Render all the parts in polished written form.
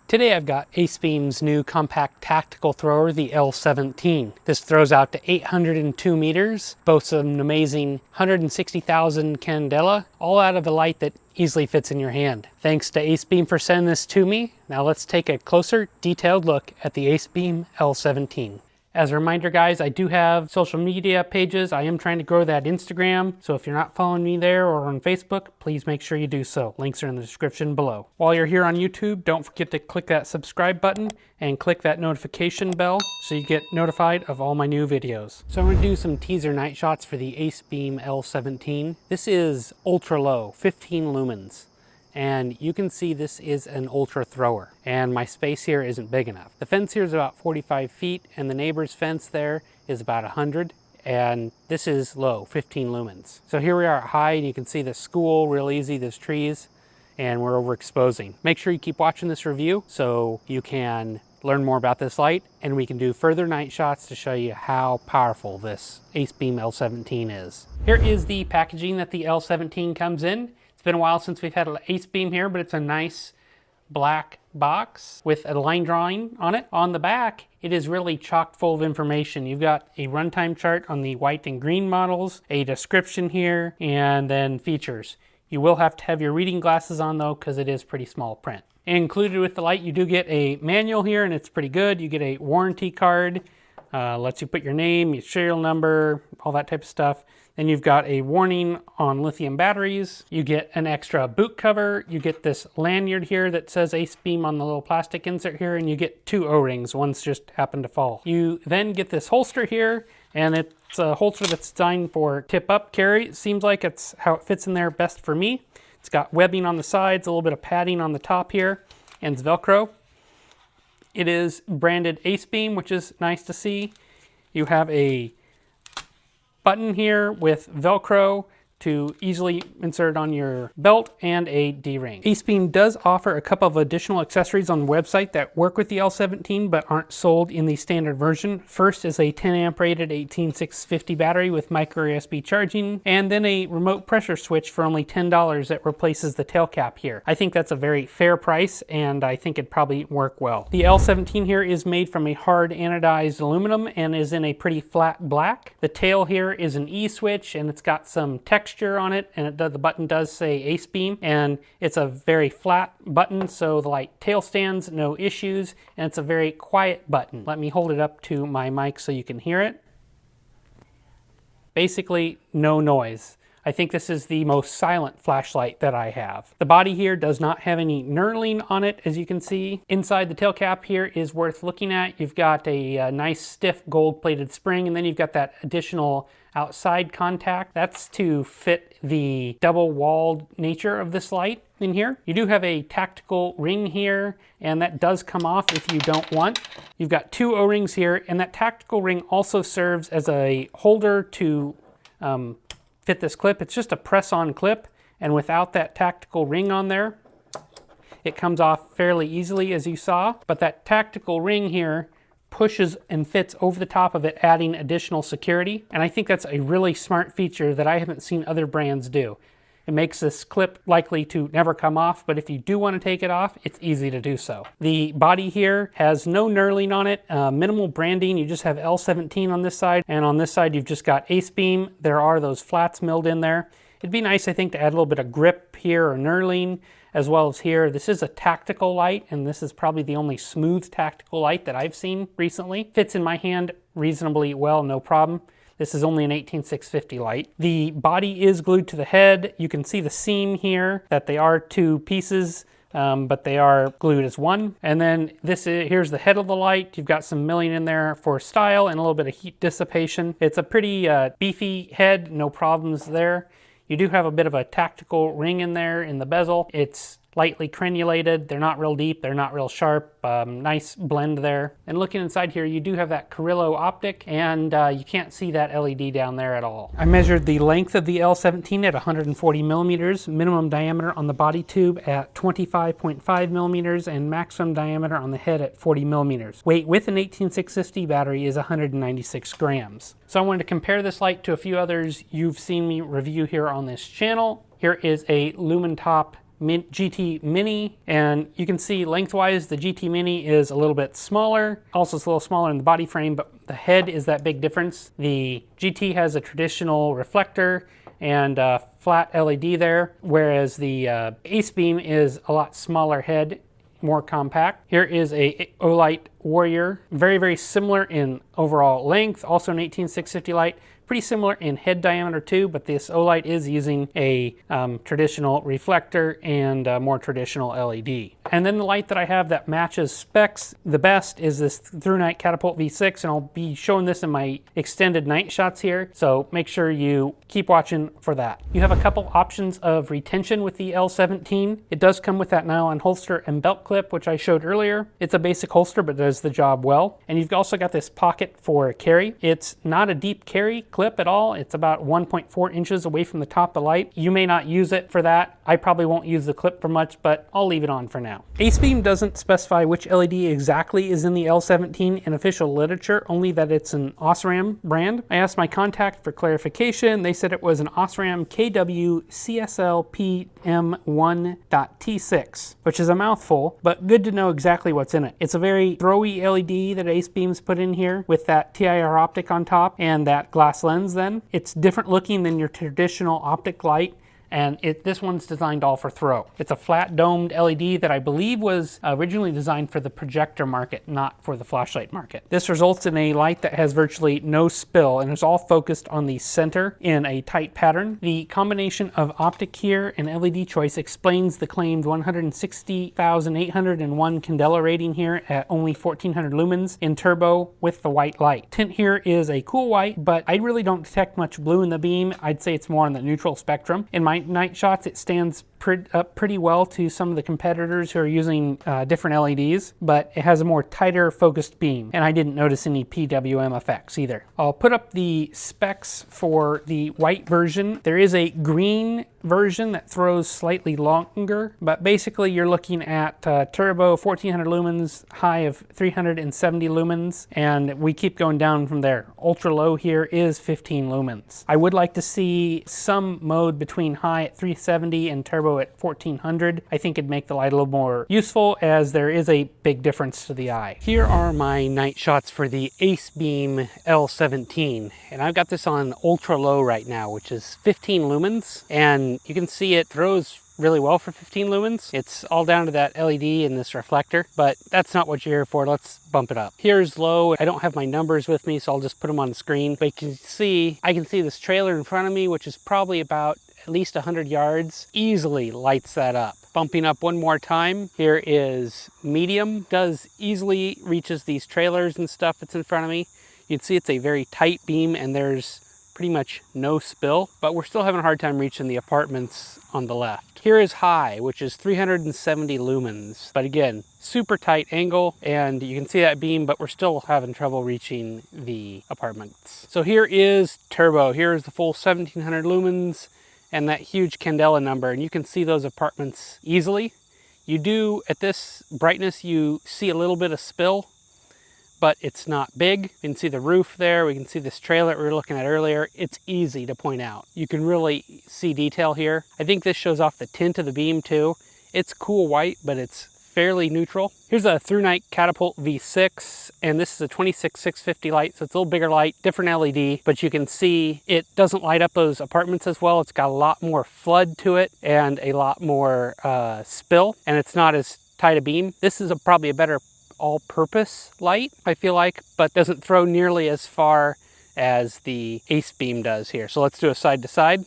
Today I've got Acebeam's new compact tactical thrower, the L17. This throws out to 802 meters, boasts an amazing 160,000 Candela, all out of a light that easily fits in your hand. Thanks to Acebeam for sending this to me. Now let's take a closer, detailed look at the Acebeam L17. As a reminder, guys, I do have social media pages. I am trying to grow that Instagram, so if you're not following me there or on Facebook, please make sure you do so. Links are in the description below. While you're here on YouTube, don't forget to click that subscribe button and click that notification bell so you get notified of all my new videos. So I'm going to do some teaser night shots for the Acebeam L17. This is ultra low, 15 lumens. And you can see this is an ultra thrower, and my space here isn't big enough. The fence here is about 45 feet and the neighbor's fence there is about 100, and this is low, 15 lumens. So here we are at high, and you can see the school real easy, there's trees, and we're overexposing. Make sure you keep watching this review so you can learn more about this light, and we can do further night shots to show you how powerful this Acebeam L17 is. Here is the packaging that the L17 comes in. It's been a while since we've had an Acebeam here, but it's a nice black box with a line drawing on it. On the back, it is really chock full of information. You've got a runtime chart on the white and green models, a description here, and then features. You will have to have your reading glasses on though, because it is pretty small print. Included with the light, you do get a manual here, and it's pretty good. You get a warranty card, lets you put your name, your serial number, all that type of stuff. Then you've got a warning on lithium batteries. You get an extra boot cover. You get this lanyard here that says Acebeam on the little plastic insert here, and you get 2 O-rings. One's just happened to fall. You then get this holster here, and it's a holster that's designed for tip-up carry. It seems like it's how it fits in there best for me. It's got webbing on the sides, a little bit of padding on the top here, and it's Velcro. It is branded Acebeam, which is nice to see. You have a button here with Velcro to easily insert on your belt, and a D-ring. Acebeam does offer a couple of additional accessories on the website that work with the L17 but aren't sold in the standard version. First is a 10 amp rated 18650 battery with micro USB charging, and then a remote pressure switch for only $10 that replaces the tail cap here. I think that's a very fair price, and I think it'd probably work well. The L17 here is made from a hard anodized aluminum and is in a pretty flat black. The tail here is an E switch, and it's got some texture on it, and the button does say Acebeam, and it's a very flat button, so the light tail stands, no issues, and it's a very quiet button. Let me hold it up to my mic so you can hear it. Basically, no noise. I think this is the most silent flashlight that I have. The body here does not have any knurling on it, as you can see. Inside the tail cap here is worth looking at. You've got a nice stiff gold-plated spring, and then you've got that additional outside contact. That's to fit the double-walled nature of this light in here. You do have a tactical ring here, and that does come off if you don't want. You've got 2 O-rings here, and that tactical ring also serves as a holder to fit this clip. It's just a press-on clip, and without that tactical ring on there, it comes off fairly easily, as you saw. But that tactical ring here pushes and fits over the top of it, adding additional security. And I think that's a really smart feature that I haven't seen other brands do. It makes this clip likely to never come off, but if you do want to take it off, it's easy to do so. The body here has no knurling on it, minimal branding. You just have L17 on this side, and on this side you've just got Acebeam. There are those flats milled in there. It'd be nice, I think, to add a little bit of grip here or knurling, as well as here. This is a tactical light, and this is probably the only smooth tactical light that I've seen recently. Fits in my hand reasonably well, no problem. This is only an 18650 light. The body is glued to the head. You can see the seam here, that they are 2 pieces, but they are glued as one. And then here's the head of the light. You've got some milling in there for style and a little bit of heat dissipation. It's a pretty beefy head, no problems there. You do have a bit of a tactical ring in there in the bezel. It's lightly crenulated. They're not real deep, they're not real sharp. Nice blend there. And looking inside here, you do have that Carrillo optic, and you can't see that LED down there at all. I measured the length of the L17 at 140 millimeters, minimum diameter on the body tube at 25.5 millimeters, and maximum diameter on the head at 40 millimeters. Weight with an 18650 battery is 196 grams. So I wanted to compare this light to a few others you've seen me review here on this channel. Here is a Lumen top GT Mini, and you can see lengthwise the GT Mini is a little bit smaller. Also it's a little smaller in the body frame, but the head is that big difference. The GT has a traditional reflector and flat LED there, whereas the Acebeam is a lot smaller head, more compact. Here is a Olight Warrior, very, very similar in overall length, also an 18650 light. Pretty similar in head diameter too, but this Olight is using a traditional reflector and more traditional LED. And then the light that I have that matches specs the best is this Through Night Catapult V6, and I'll be showing this in my extended night shots here, so make sure you keep watching for that. You have a couple options of retention with the L17. It does come with that nylon holster and belt clip, which I showed earlier. It's a basic holster, but does the job well. And you've also got this pocket for carry. It's not a deep carry clip at all. It's about 1.4 inches away from the top of the light. You may not use it for that. I probably won't use the clip for much, but I'll leave it on for now. Acebeam doesn't specify which LED exactly is in the L17 in official literature, only that it's an Osram brand. I asked my contact for clarification. They said it was an Osram KW CSL PM1.T6, which is a mouthful, but good to know exactly what's in it. It's a very throwy LED that Acebeam's put in here with that TIR optic on top and that glass lens then. It's different looking than your traditional optic light, and this one's designed all for throw. It's a flat domed LED that I believe was originally designed for the projector market, not for the flashlight market. This results in a light that has virtually no spill and is all focused on the center in a tight pattern. The combination of optic here and LED choice explains the claimed 160,801 Candela rating here at only 1400 lumens in turbo with the white light. Tint here is a cool white, but I really don't detect much blue in the beam. I'd say it's more on the neutral spectrum. In my night shots, it stands up pretty well to some of the competitors who are using different LEDs, but it has a more tighter focused beam, and I didn't notice any PWM effects either. I'll put up the specs for the white version. There is a green version that throws slightly longer, but basically you're looking at turbo 1400 lumens, high of 370 lumens, and we keep going down from there. Ultra low here is 15 lumens. I would like to see some mode between high at 370 and turbo at 1400. I think it'd make the light a little more useful, as there is a big difference to the eye. Here are my night shots for the Acebeam L17, and I've got this on ultra low right now, which is 15 lumens, and you can see it throws really well for 15 lumens. It's all down to that LED and this reflector, but that's not what you're here for. Let's bump it up. Here's low. I don't have my numbers with me, so I'll just put them on the screen. But you can see, I can see this trailer in front of me, which is probably about at least 100 yards, easily lights that up. Bumping up one more time, here is medium, does easily reaches these trailers and stuff that's in front of me. You can see it's a very tight beam and there's pretty much no spill, but we're still having a hard time reaching the apartments on the left. Here is high, which is 370 lumens, but again, super tight angle, and you can see that beam, but we're still having trouble reaching the apartments. So here is turbo. Here is the full 1700 lumens and that huge Candela number, and you can see those apartments easily. You do, at this brightness, you see a little bit of spill, but it's not big. You can see the roof there. We can see this trailer we were looking at earlier. It's easy to point out. You can really see detail here. I think this shows off the tint of the beam too. It's cool white, but it's fairly neutral. Here's a Through Night Catapult V6, and this is a 26-650 light, so it's a little bigger light, different LED, but you can see it doesn't light up those apartments as well. It's got a lot more flood to it and a lot more spill, and it's not as tight a beam. This is probably a better all-purpose light, I feel like, but doesn't throw nearly as far as the Acebeam does here. So let's do a side to side.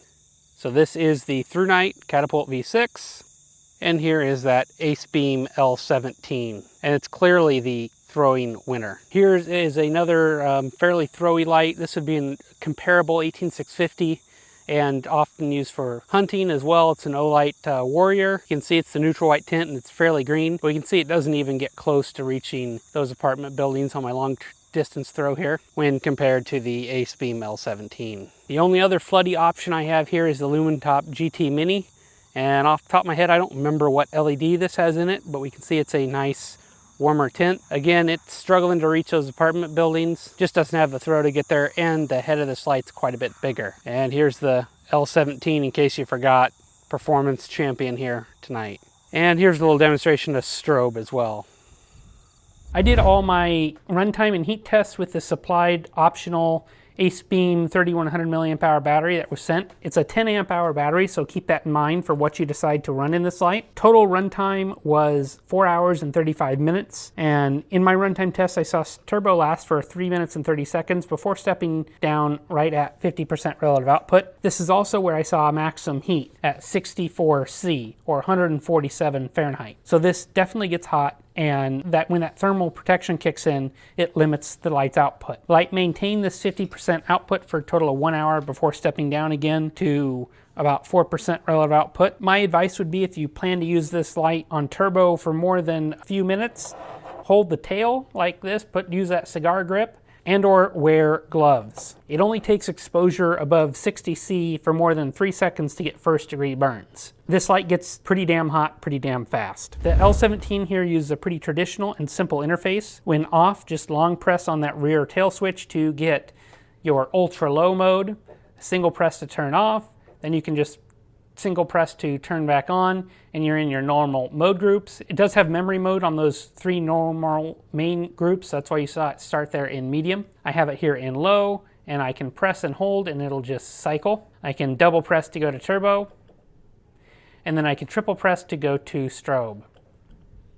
So this is the Through Night Catapult V6, and here is that Acebeam L17, and it's clearly the throwing winner. Here is another fairly throwy light. This would be a comparable 18650 and often used for hunting as well. It's an Olight Warrior. You can see it's the neutral white tint and it's fairly green, but you can see it doesn't even get close to reaching those apartment buildings on my long distance throw here when compared to the Acebeam L17. The only other floody option I have here is the Lumens GT Mini, and off the top of my head I don't remember what LED this has in it, but we can see it's a nice warmer tint. Again, it's struggling to reach those apartment buildings, just doesn't have the throw to get there, and the head of this light's quite a bit bigger. And here's the L17 in case you forgot. performance champion here tonight. And here's a little demonstration of strobe as well. I did all my runtime and heat tests with the supplied optional Acebeam 3100 milliamp hour battery that was sent. It's a 10 amp hour battery, so keep that in mind for what you decide to run in this light. Total runtime was 4 hours and 35 minutes. And in my runtime test, I saw turbo last for 3 minutes and 30 seconds before stepping down right at 50% relative output. This is also where I saw maximum heat at 64°C or 147 Fahrenheit. So this definitely gets hot, and that when that thermal protection kicks in, it limits the light's output. Light maintained this 50% output for a total of 1 hour before stepping down again to about 4% relative output. My advice would be, if you plan to use this light on turbo for more than a few minutes, hold the tail like this, use that cigar grip, and or wear gloves. It only takes exposure above 60°C for more than 3 seconds to get first degree burns. This light gets pretty damn hot pretty damn fast. The L17 here uses a pretty traditional and simple interface. When off, just long press on that rear tail switch to get your ultra low mode, single press to turn off, then you can just single press to turn back on, and you're in your normal mode groups. It does have memory mode on those 3 normal main groups. That's why you saw it start there in medium. I have it here in low, and I can press and hold and it'll just cycle. I can double press to go to turbo, and then I can triple press to go to strobe.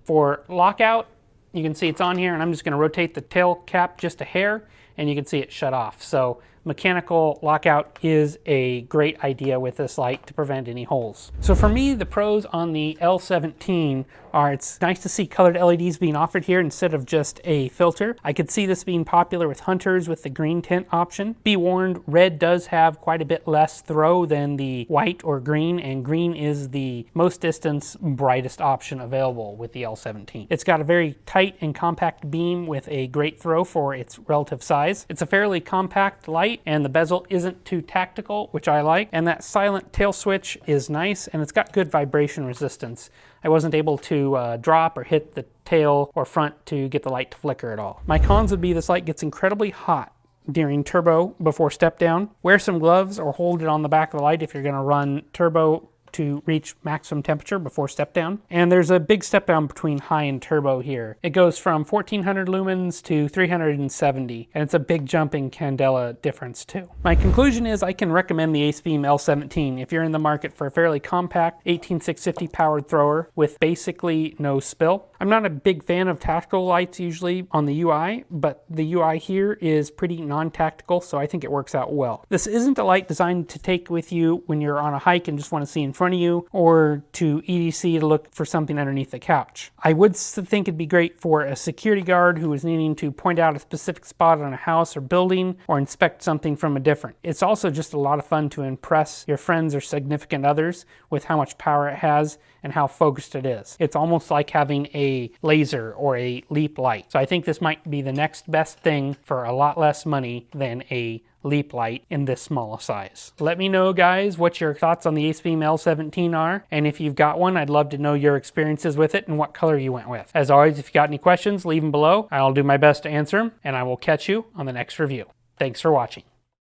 For lockout, you can see it's on here, and I'm just going to rotate the tail cap just a hair, and you can see it shut off. So mechanical lockout is a great idea with this light to prevent any holes. So for me, the pros on the L17 are, it's nice to see colored LEDs being offered here instead of just a filter. I could see this being popular with hunters with the green tint option. Be warned, red does have quite a bit less throw than the white or green, and green is the most distance brightest option available with the L17. It's got a very tight and compact beam with a great throw for its relative size. It's a fairly compact light, and the bezel isn't too tactical, which I like, and that silent tail switch is nice, and it's got good vibration resistance. I wasn't able to drop or hit the tail or front to get the light to flicker at all. My cons would be this light gets incredibly hot during turbo before step down. Wear some gloves or hold it on the back of the light if you're going to run turbo to reach maximum temperature before step down. And there's a big step down between high and turbo here. It goes from 1400 lumens to 370, and it's a big jump in Candela difference too. My conclusion is I can recommend the Acebeam L17 if you're in the market for a fairly compact 18650 powered thrower with basically no spill. I'm not a big fan of tactical lights usually on the UI, but the UI here is pretty non-tactical, so I think it works out well. This isn't a light designed to take with you when you're on a hike and just want to see in front of you, or to EDC to look for something underneath the couch. I would think it'd be great for a security guard who is needing to point out a specific spot on a house or building, or inspect something from a different. It's also just a lot of fun to impress your friends or significant others with how much power it has and how focused it is. It's almost like having a laser or a leap light. So I think this might be the next best thing for a lot less money than a leap light in this small size. Let me know, guys, what your thoughts on the Acebeam L17 are, and if you've got one, I'd love to know your experiences with it and what color you went with. As always, if you got any questions, leave them below. I'll do my best to answer them, and I will catch you on the next review. Thanks for watching.